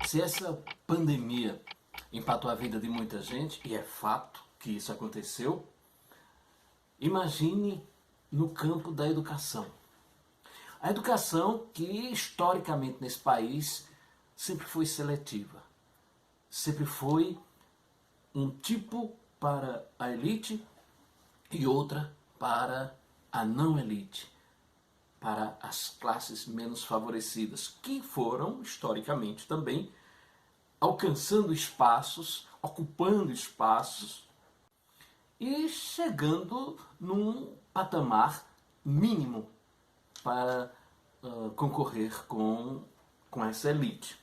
Se essa pandemia impactou a vida de muita gente, e é fato que isso aconteceu, imagine no campo da educação. A educação que historicamente nesse país sempre foi seletiva, sempre foi um tipo para a elite e outra para a não elite, para as classes menos favorecidas, que foram historicamente também alcançando espaços, ocupando espaços e chegando num patamar mínimo para concorrer com essa elite.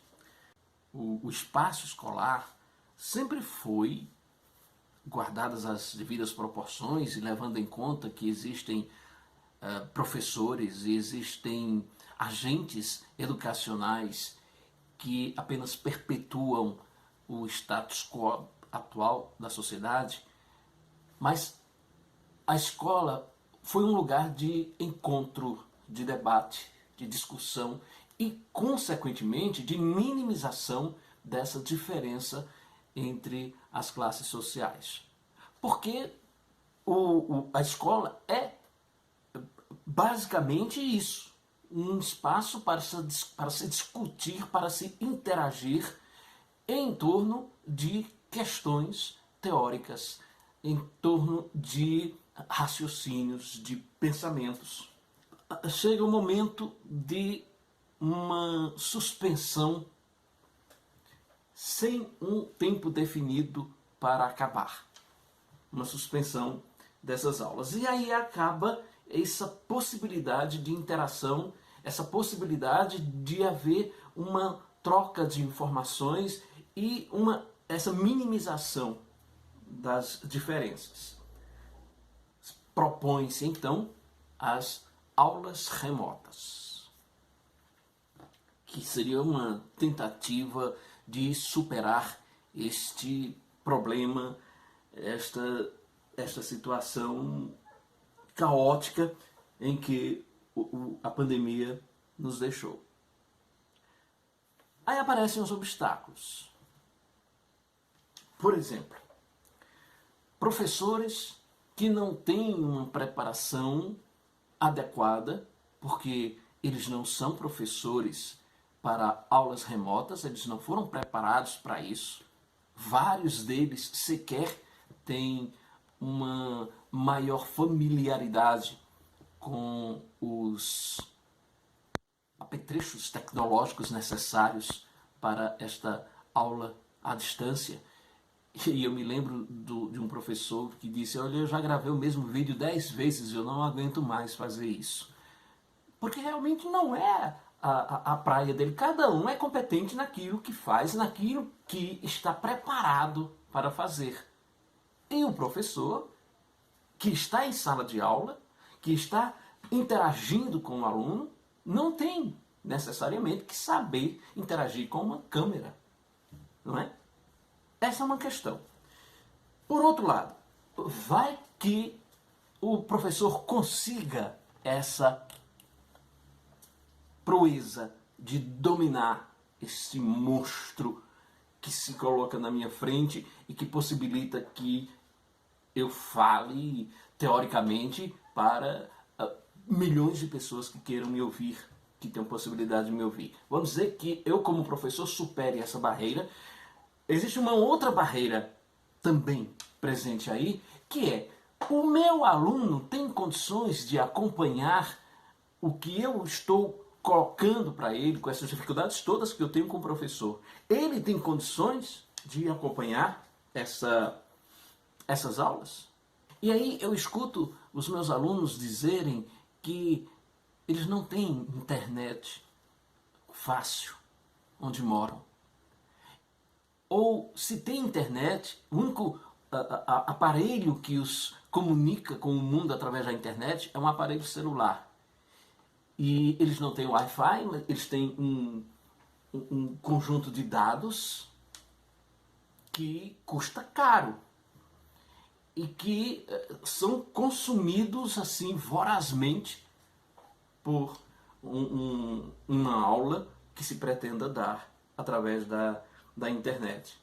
O espaço escolar sempre foi, guardadas as devidas proporções e levando em conta que existem professores e existem agentes educacionais que apenas perpetuam o status quo atual da sociedade, mas a escola foi um lugar de encontro, de debate, de discussão e, consequentemente, de minimização dessa diferença entre as classes sociais. Porque a escola é basicamente isso, um espaço para se discutir, para se interagir em torno de questões teóricas, em torno de raciocínios, de pensamentos. Chega o momento de uma suspensão sem um tempo definido para acabar. Uma suspensão dessas aulas. E aí acaba essa possibilidade de interação, essa possibilidade de haver uma troca de informações e essa minimização das diferenças. Propõe-se então as aulas remotas, que seria uma tentativa de superar este problema, esta situação caótica em que a pandemia nos deixou. Aí aparecem os obstáculos. Por exemplo, professores que não têm uma preparação adequada, porque eles não são professores para aulas remotas, eles não foram preparados para isso. Vários deles sequer têm uma maior familiaridade com os apetrechos tecnológicos necessários para esta aula à distância. E eu me lembro de um professor que disse: olha, eu já gravei o mesmo vídeo 10 vezes e eu não aguento mais fazer isso. Porque realmente não é a praia dele. Cada um é competente naquilo que faz, naquilo que está preparado para fazer. E o professor, que está em sala de aula, que está interagindo com o aluno, não tem necessariamente que saber interagir com uma câmera. Não é? Essa é uma questão. Por outro lado, vai que o professor consiga essa proeza de dominar esse monstro que se coloca na minha frente e que possibilita que eu fale teoricamente para milhões de pessoas que queiram me ouvir, que tenham possibilidade de me ouvir. Vamos dizer que eu, como professor, supere essa barreira. Existe uma outra barreira também presente aí, que é: o meu aluno tem condições de acompanhar o que eu estou colocando para ele, com essas dificuldades todas que eu tenho com o professor. Ele tem condições de acompanhar essas aulas? E aí eu escuto os meus alunos dizerem que eles não têm internet fácil onde moram. Ou se tem internet, o único aparelho que os comunica com o mundo através da internet é um aparelho celular. E eles não têm Wi-Fi, eles têm um conjunto de dados que custa caro e que são consumidos assim vorazmente por uma aula que se pretenda dar através da internet.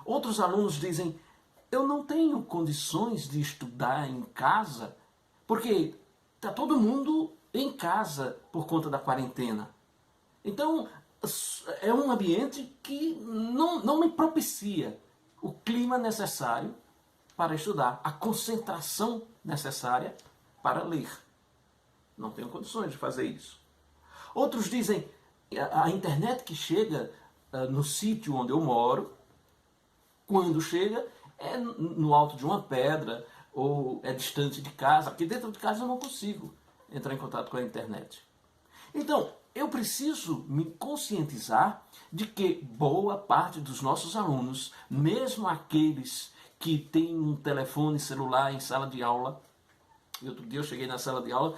Outros alunos dizem, eu não tenho condições de estudar em casa, porque está todo mundo em casa por conta da quarentena. Então, é um ambiente que não me propicia o clima necessário para estudar, a concentração necessária para ler. Não tenho condições de fazer isso. Outros dizem, a internet que chega no sítio onde eu moro, quando chega, é no alto de uma pedra ou é distante de casa, porque dentro de casa eu não consigo entrar em contato com a internet. Então, eu preciso me conscientizar de que boa parte dos nossos alunos, mesmo aqueles que têm um telefone celular em sala de aula, e outro dia eu cheguei na sala de aula,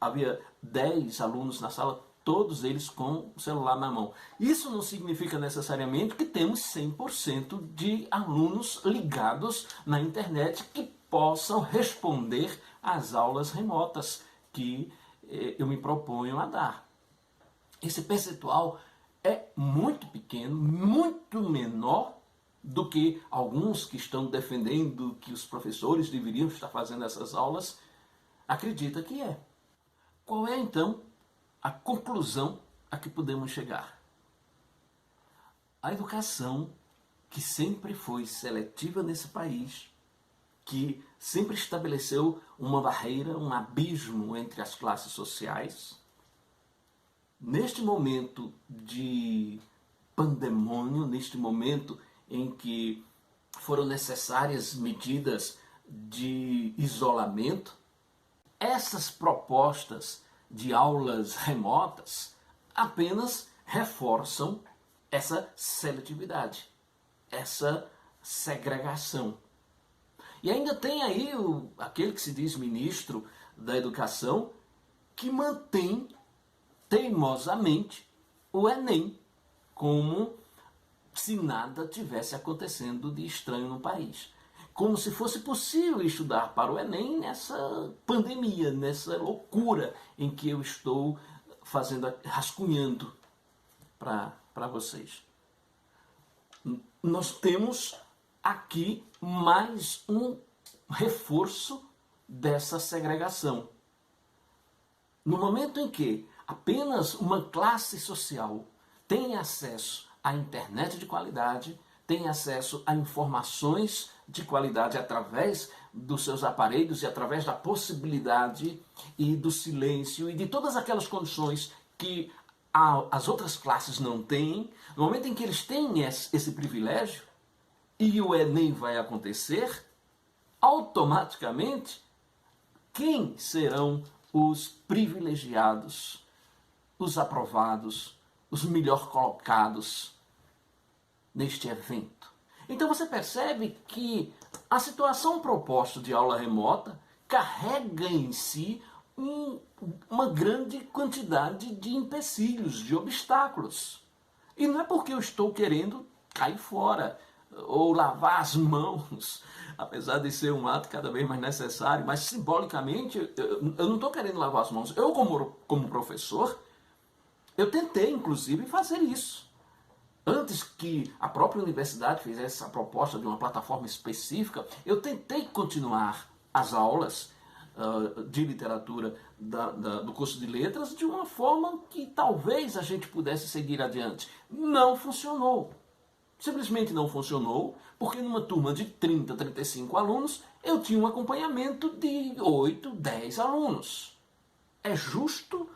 havia 10 alunos na sala, todos eles com o celular na mão. Isso não significa necessariamente que temos 100% de alunos ligados na internet que possam responder às aulas remotas que eu me proponho a dar. Esse percentual é muito pequeno, muito menor do que alguns que estão defendendo que os professores deveriam estar fazendo essas aulas acreditam que é. Qual é então a conclusão a que podemos chegar? A educação, que sempre foi seletiva nesse país, que sempre estabeleceu uma barreira, um abismo entre as classes sociais, neste momento de pandemônio, neste momento em que foram necessárias medidas de isolamento, essas propostas de aulas remotas apenas reforçam essa seletividade, essa segregação. E ainda tem aí aquele que se diz ministro da Educação que mantém teimosamente o Enem como se nada tivesse acontecendo de estranho no país. Como se fosse possível estudar para o Enem nessa pandemia, nessa loucura em que eu estou rascunhando para vocês. Nós temos aqui mais um reforço dessa segregação. No momento em que apenas uma classe social tem acesso à internet de qualidade, tem acesso a informações de qualidade através dos seus aparelhos e através da possibilidade e do silêncio e de todas aquelas condições que as outras classes não têm, no momento em que eles têm esse privilégio e o Enem vai acontecer, automaticamente, quem serão os privilegiados, os aprovados, os melhor colocados neste evento? Então você percebe que a situação proposta de aula remota carrega em si uma grande quantidade de empecilhos, de obstáculos. E não é porque eu estou querendo cair fora ou lavar as mãos, apesar de ser um ato cada vez mais necessário, mas simbolicamente eu não estou querendo lavar as mãos. Eu, como professor, eu tentei inclusive fazer isso. Antes que a própria universidade fizesse a proposta de uma plataforma específica, eu tentei continuar as aulas de literatura do curso de letras de uma forma que talvez a gente pudesse seguir adiante. Não funcionou. Simplesmente não funcionou, porque numa turma de 30, 35 alunos, eu tinha um acompanhamento de 8, 10 alunos. É justo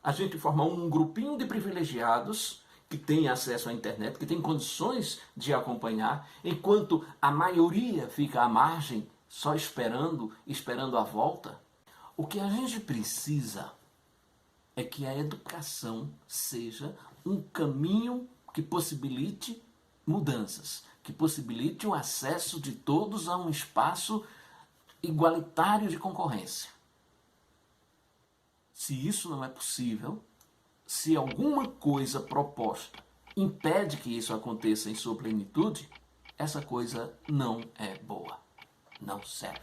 a gente formar um grupinho de privilegiados que tem acesso à internet, que tem condições de acompanhar, enquanto a maioria fica à margem, só esperando a volta? O que a gente precisa é que a educação seja um caminho que possibilite mudanças, que possibilite o acesso de todos a um espaço igualitário de concorrência. Se isso não é possível, se alguma coisa proposta impede que isso aconteça em sua plenitude, essa coisa não é boa, não serve.